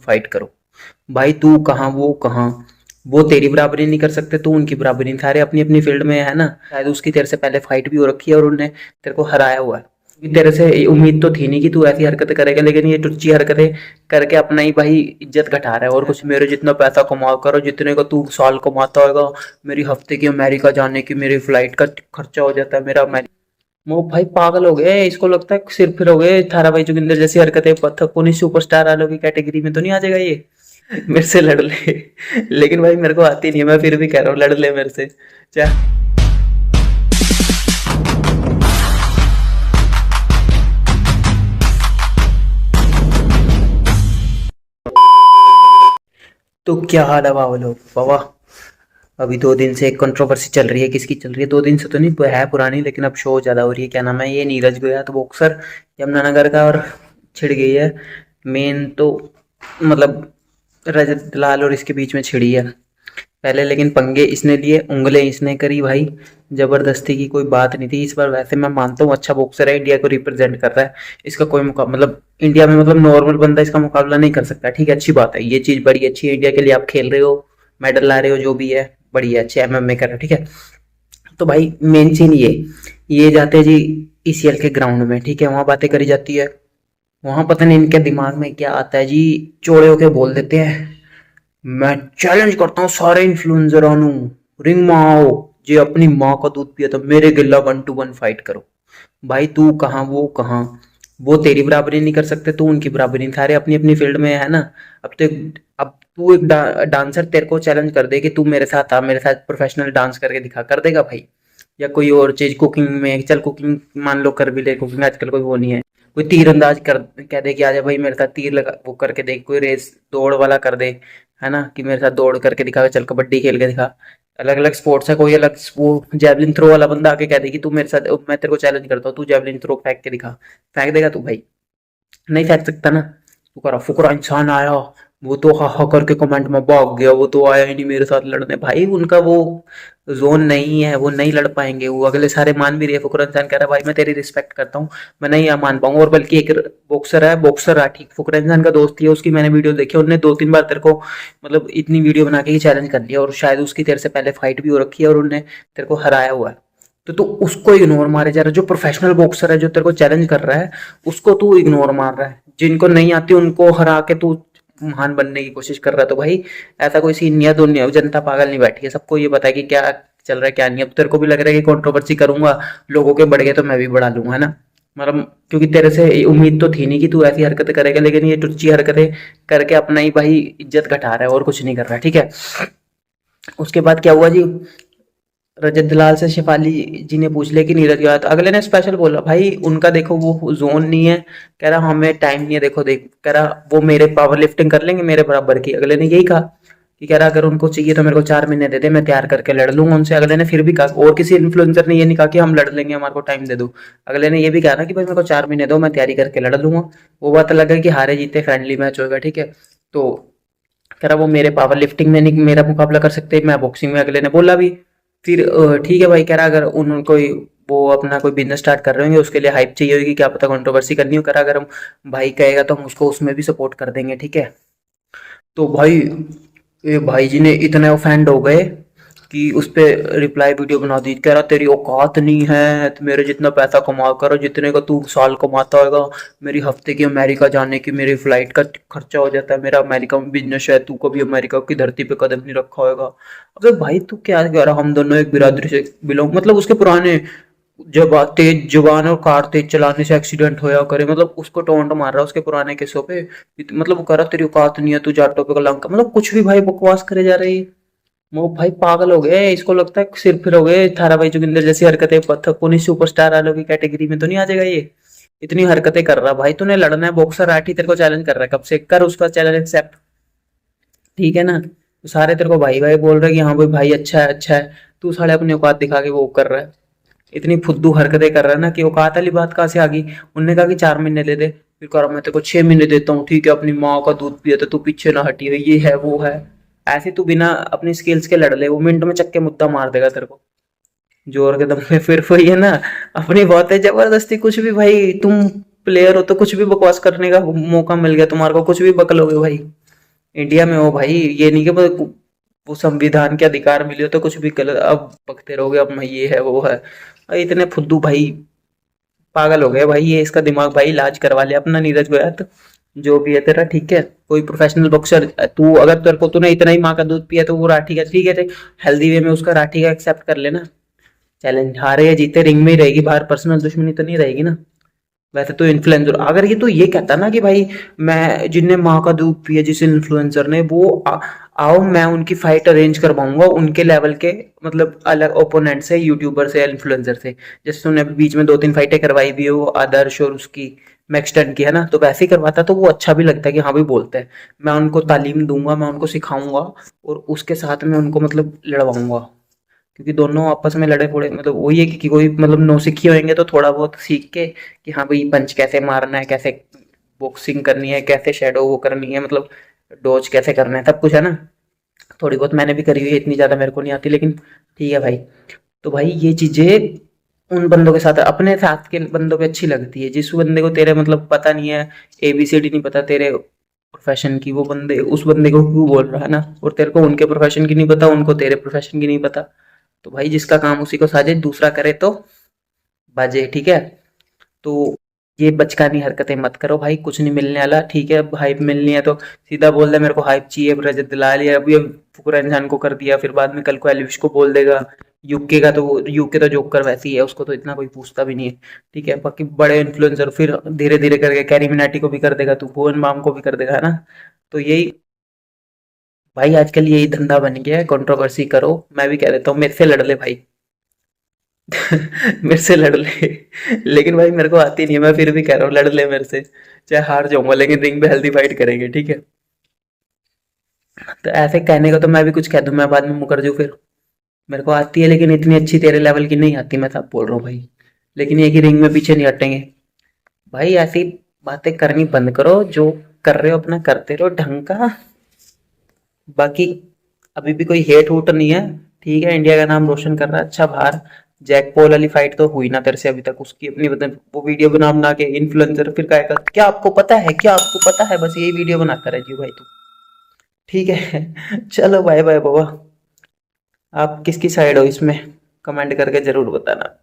Fight करो। भाई तू कहाँ वो कहाँ, वो तेरी बराबरी नहीं कर सकते, तू उनकी बराबरी नहीं, सारे अपनी अपनी फील्ड में है ना। शायद उसकी तेरे से पहले फाइट भी हो रखी है और उन्होंने तेरे को हराया हुआ है। क्योंकि तेरे से ये उम्मीद तो थी नहीं कि तू ऐसी हरकतें करेगा, लेकिन ये टुच्ची हरकतें करके अपना ही भाई इज्जत घटा रहा है। और कुछ मेरे जितना पैसा कमा करो, जितने का तू साल कमाता होगा, मेरी हफ्ते की अमेरिका जाने की मेरी फ्लाइट का खर्चा हो जाता है मेरा। वो भाई पागल हो गए, इसको लगता है सिर फिर हो गए। थारा भाई जोगिंदर जैसी हरकतें पुनी सुपरस्टार वालों की कैटेगरी में तो नहीं आ जाएगा ये। मेरे से लड़ ले। लेकिन भाई मेरे को आती नहीं है, मैं फिर भी कह रहा हूँ लड़ ले मेरे से। क्या तो क्या हाल है बाबा लोग बाबा। अभी 2 दिन से एक कंट्रोवर्सी चल रही है, किसकी चल रही है? 2 दिन से तो नहीं, वो है पुरानी, लेकिन अब शो ज्यादा हो रही है। क्या नाम है ये, नीरज गोया तो बॉक्सर यमुनानगर का, और छिड़ गई है। मेन तो मतलब रजत दलाल और इसके बीच में छिड़ी है पहले, लेकिन पंगे इसने लिए, उंगलें इसने करी भाई। जबरदस्ती की कोई बात नहीं थी इस बार। वैसे मैं मानता हूँ अच्छा बॉक्सर है, इंडिया को रिप्रेजेंट कर रहा है। इसका कोई मुकाबला मतलब इंडिया में मतलब नॉर्मल बंदा इसका मुकाबला नहीं कर सकता। ठीक है, अच्छी बात है, ये चीज बड़ी अच्छी है। इंडिया के लिए आप खेल रहे हो, मेडल ला रहे हो, जो भी है बढ़िया, अच्छे एमएमए कर रहे हो, ठीक है। तो भाई मेन सीन ये जाते हैं जी ईसीएल के ग्राउंड में, ठीक है, वहां बातें करी जाती है। वहां पता नहीं इनके दिमाग में क्या आता है जी, चौड़े होके बोल देते हैं, मैं चैलेंज करता हूँ सारे इन्फ्लुएंसर नू, रिंग में आओ, जे अपनी माँ का दूध पिया तो मेरे गिल्ला 1-to-1 फाइट करो। भाई तू कहाँ वो कहाँ, वो तेरी बराबरी नहीं कर सकते, तू उनकी बराबरी नहीं, सारे अपनी अपनी फील्ड में है ना। अब तो अब तू एक डांसर तेरे को चैलेंज कर दे कि तू मेरे साथ आ, मेरे साथ प्रोफेशनल डांस करके दिखा, कर देगा भाई? या कोई और चीज कुकिंग में, चल कुकिंग मान लो कर भी ले, कुकिंग आजकल कोई वो नहीं है। कोई तीर अंदाज कर कह दे कि आजा भाई मेरे साथ तीर लगा, वो करके देख, कोई रेस दौड़ वाला कर दे, है ना, कि मेरे साथ दौड़ करके दिखा, चल कबड्डी खेल के दिखा। अलग अलग स्पोर्ट्स है, कोई अलग वो जेवलिन थ्रो वाला बंदा आके कह दे कि तू मेरे साथ, मैं तेरे को चैलेंज करता हूँ, तू जेवलिन थ्रो फेंक के दिखा, फेंक देगा तू भाई? नहीं फेंक सकता ना। तू करा फुकरा इंसान आया, वो तो हा हा करके कमेंट में भाग गया, वो तो आया ही नहीं मेरे साथ लड़ने। भाई उनका वो जोन नहीं है, वो नहीं लड़ पाएंगे। वो अगले सारे मान भी रहे, फुकरा इंसान कह रहा है भाई मैं तेरी रिस्पेक्ट करता हूँ, मैं नहीं यहाँ मान पाऊंगा। और बल्कि एक बॉक्सर है, बॉक्सर है ठीक, फुकरा इंसान का दोस्त ही है, उसकी मैंने वीडियो देखी, उन्होंने 2-3 बार तेरे को मतलब इतनी वीडियो बना के ही चैलेंज कर लिया, और शायद उसकी तेरे से पहले फाइट भी हो रखी है, और उन्होंने तेरे को हराया हुआ है। तो तू उसको इग्नोर मारे जा रहा है, जो प्रोफेशनल बॉक्सर है, जो तेरे को चैलेंज कर रहा है, उसको तू इग्नोर मार रहा है। जिनको नहीं आती उनको हरा के तू महान बनने की कोशिश कर रहा है। तो भाई ऐसा कोई सीन नहीं है, दुनिया जनता पागल नहीं बैठी है, सबको ये पता है कि क्या चल रहा है क्या नहीं। अब तेरे को भी लग रहा है कि कंट्रोवर्सी करूंगा, लोगों के बढ़ गए तो मैं भी बढ़ा लूंगा, है ना। मतलब क्योंकि तेरे से ये उम्मीद तो थी नहीं कि तू ऐसी हरकतें करेगा, लेकिन ये टुच्ची हरकतें करके अपना ही भाई इज्जत घटा रहा है और कुछ नहीं कर रहा है, ठीक है। उसके बाद क्या हुआ जी, रजत दलाल से शेफाली जी ने पूछ लिया कि नीरज गया, तो अगले ने स्पेशल बोला भाई उनका देखो वो जोन नहीं है। कह रहा हमें टाइम नहीं है, देखो देख, कह रहा वो मेरे पावर लिफ्टिंग कर लेंगे मेरे बराबर की। अगले ने यही कहा कि कह रहा अगर उनको चाहिए तो मेरे को 4 महीने दे दे, मैं तैयार करके लड़ लूंगा उनसे। अगले ने फिर भी कहा, और किसी इन्फ्लुएंसर ने ये नहीं कहा कि हम लड़ लेंगे हमारे को टाइम दे दो। अगले ने ये भी कहा ना कि भाई मेरे को 4 महीने दो, मैं तैयारी करके लड़ लूंगा। वो बात अलग है कि हारे जीते फ्रेंडली मैच होगा, ठीक है। तो कह रहा वो मेरे पावर लिफ्टिंग में नहीं मेरा मुकाबला कर सकते, मैं बॉक्सिंग में। अगले ने बोला भी फिर ठीक है भाई, कह रहा अगर उन कोई वो अपना कोई बिजनेस स्टार्ट कर रहे होंगे, उसके लिए हाइप चाहिए होगी, क्या पता कंट्रोवर्सी करनी हो, करा अगर हम भाई कहेगा तो हम उसको उसमें भी सपोर्ट कर देंगे, ठीक है। तो भाई ये भाई जी ने इतने ऑफेंड हो गए कि उस पे रिप्लाई वीडियो बना दी। कह रहा तेरी औकात नहीं है, तो मेरे जितना पैसा कमा करो, जितने का तू साल कमाता होगा, मेरी हफ्ते की अमेरिका जाने की मेरी फ्लाइट का खर्चा हो जाता है, मेरा अमेरिका में बिजनेस है, तू कभी अमेरिका की धरती पे कदम नहीं रखा होगा। अबे भाई तू क्या कह रहा, हम दोनों एक बिरादरी से बिलोंग, मतलब उसके पुराने जब तेज जुबान और कार तेज चलाने से एक्सीडेंट होया करे, मतलब उसको टोंट मार रहा है उसके पुराने केसों पे। मतलब वो कह रहा तेरी औकात नहीं है, तू जाटों पे कलंक, मतलब कुछ भी भाई बकवास करे जा रही। वो भाई पागल हो गए, इसको लगता है सिर फिर हो गए। थारा भाई जोगिंदर जैसी हरकतें पत्थर पुनी सुपरस्टार वालों की कैटेगरी में तो नहीं आ जाएगा ये। इतनी हरकतें कर रहा भाई, तूने लड़ना है, बॉक्सर आठी तेरे को चैलेंज कर रहा है, कब से कर उसका चैलेंज एक्सेप्ट, ठीक है ना। तो सारे तेरे को भाई भाई बोल रहे हैं कि हाँ भाई भाई अच्छा है अच्छा है, तू साले अपनी औकात दिखा के वो कर रहा है। इतनी फुद्दू हरकतें कर रहा है ना कि औकात वाली बात कहाँ से आ गई। उनने कहा कि 4 महीने दे दे, फिर कह रहा मैं तेरे को 6 महीने देता हूँ, ठीक है, अपनी माँ का दूध पिया तो तू पीछे ना हटी है, ये है वो है। ऐसे तू बिना अपनी स्किल्स के लड़ ले, वो मिनट में चक्के मुद्दा मार देगा तेरे को जोर के दम पे। फिर वही है ना, अपनी बात है जबरदस्ती कुछ भी भाई, तुम प्लेयर हो तो कुछ भी बकवास करने का मौका मिल गया तुम्हारे को, कुछ भी बक लोगे भाई। इंडिया में हो भाई, ये नहीं कि वो संविधान के अधिकार मिले हो तो कुछ भी गलत अब बकते रहोगे, अब मैं ये है वो है। भाई इतने फुद्दू भाई पागल हो गए भाई, ये इसका दिमाग भाई इलाज करवा लिया अपना नीरज गोया तो। जो भी है तेरा ठीक है, कोई प्रोफेशनल बॉक्सर तू, अगर तेरे को तूने इतना ही माँ का दूध पिया तो वो राठी का ठीक है, हेल्दी वे में उसका राठी का एक्सेप्ट कर लेना। चैलेंज हारे या जीते रिंग में ही रहेगी, बाहर पर्सनल दुश्मनी तो नहीं रहेगी ना। वैसे तो इन्फ्लुएंसर, अगर ये तो ये कहता ना कि भाई मैं जिनने माँ का दूध पिया जिस इन्फ्लुएंसर ने वो आओ मैं उनकी फाइट अरेंज करवाऊंगा उनके लेवल के, मतलब अलग ओपोनेंट से, यूट्यूबर से या इन्फ्लुएंसर से। जैसे तूने बीच में 2-3 फाइटें करवाई भी है वो आदर्श और उसकी मैक्सटन की है ना, तो वैसे ही करवाता तो वो अच्छा भी लगता है कि हाँ भाई बोलते हैं। मैं उनको तालीम दूंगा, मैं उनको सिखाऊंगा और उसके साथ में उनको मतलब लड़वाऊंगा, क्योंकि दोनों आपस में लड़े थोड़े मतलब वही है कि कोई मतलब नौसिखिए होंगे तो थोड़ा बहुत सीख के कि हाँ भाई पंच कैसे मारना है, कैसे बॉक्सिंग करनी है, कैसे शेडो वो करनी है, मतलब डॉज कैसे करना है, सब कुछ है ना। थोड़ी बहुत मैंने भी करी हुई है, इतनी ज़्यादा मेरे को नहीं आती लेकिन ठीक है भाई। तो भाई ये चीज़ें उन बंदों के साथ, अपने साथ के बंदों पे अच्छी लगती है। जिस बंदे को तेरे मतलब पता नहीं है, ABCD नहीं पता तेरे प्रोफेशन की, वो बंदे उस बंदे को क्यों बोल रहा है ना, और तेरे को उनके प्रोफेशन की नहीं पता, उनको तेरे प्रोफेशन की नहीं पता। तो भाई जिसका काम उसी को साजे, दूसरा करे तो बाजे, ठीक है। तो ये बचकानी हरकतें मत करो भाई, कुछ नहीं मिलने वाला, ठीक है। हाइप मिलनी है तो सीधा बोल दे मेरे को हाइप चाहिए, रजत दिला लिया अभी, अब फुकरा इंसान को कर दिया, फिर बाद में कल को एलविश को बोल देगा। यूके का तो यूके तो जोकर वैसी है, उसको तो इतना कोई पूछता भी नहीं है, ठीक है। बाकी बड़े इन्फ्लुएंसर फिर धीरे धीरे करके कैरी मिनाटी को भी कर देगा, तू भुवन बाम को भी कर देगा, है ना। तो यही भाई आजकल यही धंधा बन गया है, कंट्रोवर्सी करो। मैं भी कह देता हूँ मेरे से लड़ ले भाई। मेरे से लड़ ले, लेकिन भाई मेरे को आती नहीं है, मैं फिर भी कह रहा हूँ लड़ ले मेरे से, चाहे हार जाऊंगा लेकिन रिंग पे हेल्दी फाइट करेंगे, ठीक है। तो ऐसे कहने को तो मैं भी कुछ कह दूं, मैं बाद में मुकर जूं फिर। मेरे को आती है लेकिन इतनी अच्छी तेरे लेवल की नहीं आती, मैं सब बोल रहा हूँ भाई। लेकिन ये कि रिंग में पीछे नहीं हटेंगे भाई, ऐसी बातें करनी बंद करो, जो कर रहे हो अपना करते रहो ढंग का। बाकी अभी भी कोई हेट वूट नहीं है, ठीक है। इंडिया का नाम रोशन कर रहा है अच्छा बाहर। जैक पॉल वाली फाइट तो हुई ना तेरे से अभी तक, उसकी अपनी मतलब वो वीडियो बना बना के इन्फ्लुएंसर फिर क्या कर, क्या आपको पता है, क्या आपको पता है, बस यही वीडियो बनाता रह जी भाई तू, ठीक है। चलो बाय बाय बाबा। आप किसकी साइड हो इसमें, कमेंट करके जरूर बताना।